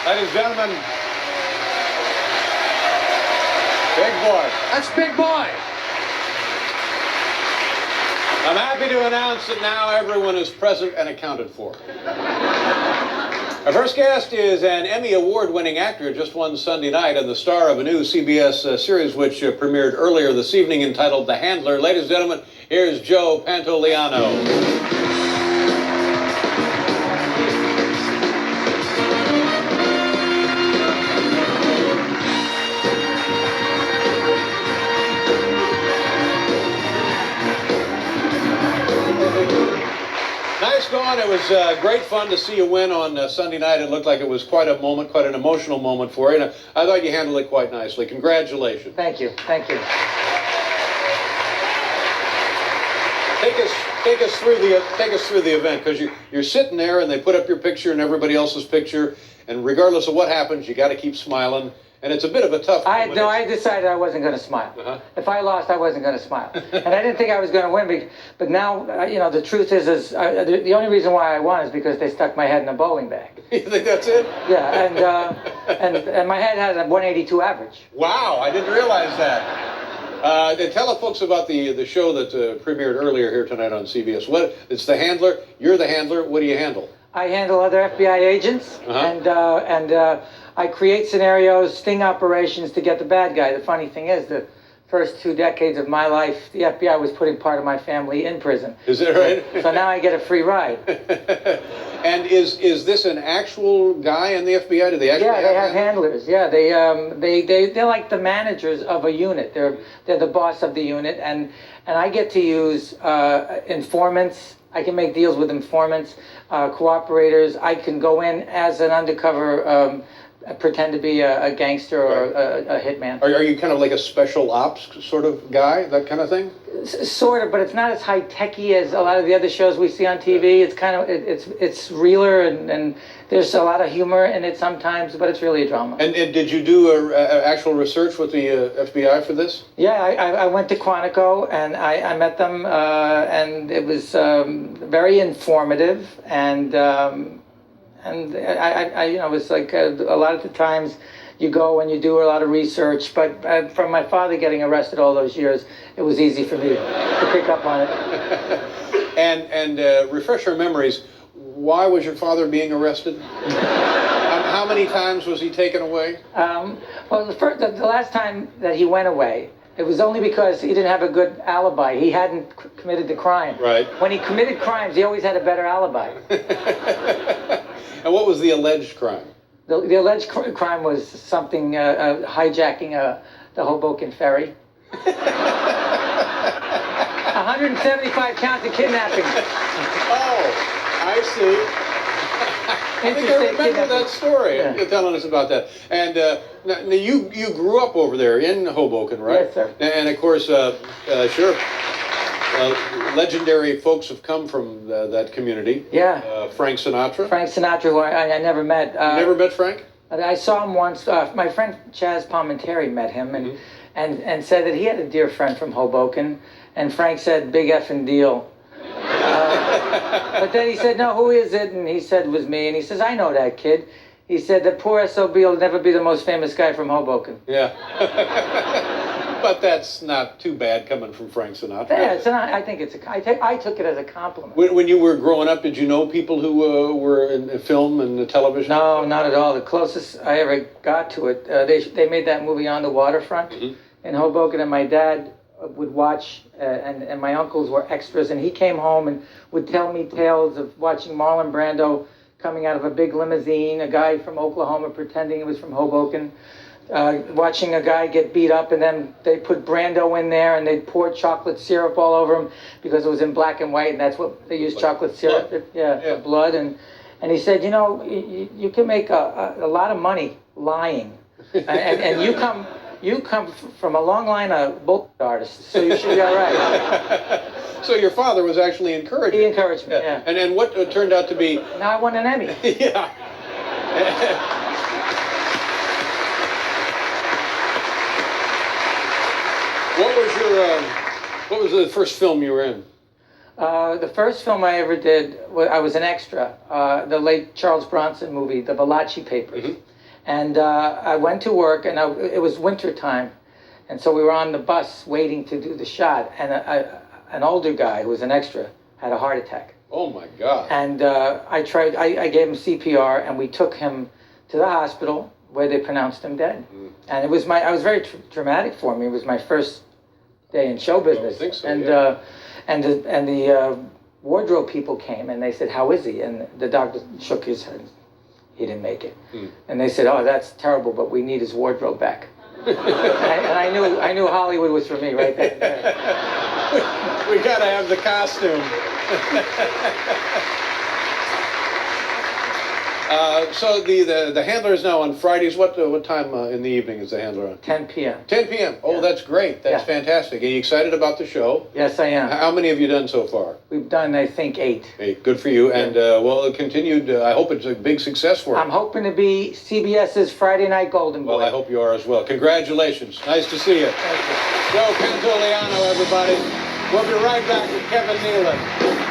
Ladies and gentlemen, Big Boy. That's Big Boy. I'm happy to announce that now everyone is present and accounted for. Our first guest is an Emmy Award-winning actor, just won Sunday night, and the star of a new CBS series which premiered earlier this evening entitled The Handler. Ladies and gentlemen, here's Joe Pantoliano. Nice going. It was great fun to see you win on Sunday night. It looked like it was quite a moment, quite an emotional moment for you. And I thought you handled it quite nicely. Congratulations. Thank you. Thank you. Take us through the event, because you're sitting there and they put up your picture and everybody else's picture, and regardless of what happens, you got to keep smiling. And it's a bit of a tough moment. I decided I wasn't going to smile. If I lost, I wasn't going to smile. And I didn't think I was going to win. But now, you know, the truth is the only reason why I won is because they stuck my head in a bowling bag. You think that's it? Yeah, and my head has a 182 average. Wow, I didn't realize that. Tell the folks about the show that premiered earlier here tonight on CBS. It's The Handler. You're the handler. What do you handle? I handle other FBI agents, and I create scenarios, sting operations to get the bad guy. The funny thing is, the first 2 decades of my life, the FBI was putting part of my family in prison. Is that right? So now I get a free ride. And is this an actual guy in the FBI? Do they actually Yeah, they have handlers. Yeah, they're like the managers of a unit. They're the boss of the unit, and I get to use informants. I can make deals with informants, cooperators. I can go in as an undercover, pretend to be a gangster or a hitman. Are you kind of like a special ops sort of guy, that kind of thing? Sort of, but it's not as high-techy as a lot of the other shows we see on TV. It's kind of, it's realer, and there's a lot of humor in it sometimes, but it's really a drama. And did you do actual research with the FBI for this? Yeah, I went to Quantico, and I met them, and it was very informative, and I you know, it was like a lot of the times you go and you do a lot of research, but from my father getting arrested all those years, it was easy for me to pick up on it. And refresh our memories, why was your father being arrested? How many times was he taken away? Well, the last time that he went away, it was only because he didn't have a good alibi. He hadn't committed the crime. Right. When he committed crimes, he always had a better alibi. And what was the alleged crime? The alleged crime was something, hijacking the Hoboken ferry. 175 counts of kidnapping. Oh, I see. I think I remember that story. Yeah. You're telling us about that. And now you grew up over there in Hoboken, right? Yes, sir. And of course, sure. Legendary folks have come from that community. Yeah. Frank Sinatra. Frank Sinatra, who I never met. You never met Frank? I saw him once. My friend Chaz Palminteri met him and said that he had a dear friend from Hoboken. And Frank said, big effing deal. But then he said, no, who is it? And he said, it was me. And he says, I know that kid. He said, the poor SOB will never be the most famous guy from Hoboken. Yeah. But that's not too bad coming from Frank Sinatra. Yeah, I think I took it as a compliment. When you were growing up, did you know people who were in film and television? No, not at all. The closest I ever got to it, they made that movie On the Waterfront in Hoboken, and my dad would watch, and my uncles were extras, and he came home and would tell me tales of watching Marlon Brando coming out of a big limousine, a guy from Oklahoma pretending he was from Hoboken, watching a guy get beat up, and then they put Brando in there and they'd pour chocolate syrup all over him because it was in black and white, and that's what they used, chocolate syrup. For blood. And he said, you know, you can make a lot of money lying, and you come from a long line of bullshit artists, so you should be all right. So your father was actually encouraging. He encouraged me, yeah. And what turned out to be... Now I won an Emmy. Yeah. What was the first film you were in? The first film I ever did, I was an extra. The late Charles Bronson movie, The Valachi Papers. And I went to work, and it was winter time. And so we were on the bus waiting to do the shot. And an older guy who was an extra had a heart attack. Oh, my God. And I gave him CPR, and we took him to the hospital where they pronounced him dead. And it was I was very dramatic for me. It was my first day in show business. I think so, and yeah. And the wardrobe people came, and they said, "How is he?" And the doctor shook his head. He didn't make it. And they said, "Oh, that's terrible, but we need his wardrobe back." and I knew Hollywood was for me right there. We got to have the costume. So the handler is now on Fridays. What time in the evening is the handler on? 10 p.m. 10 p.m. Oh, Yeah. That's great. That's fantastic. Are you excited about the show? Yes, I am. How many have you done so far? We've done, I think, 8. 8. Good for you. And well, continued. I hope it's a big success for you. I'm hoping to be CBS's Friday Night Golden Boy. Well, I hope you are as well. Congratulations. Nice to see you. Thank you. Joe Pantoliano, everybody. We'll be right back with Kevin Nealon.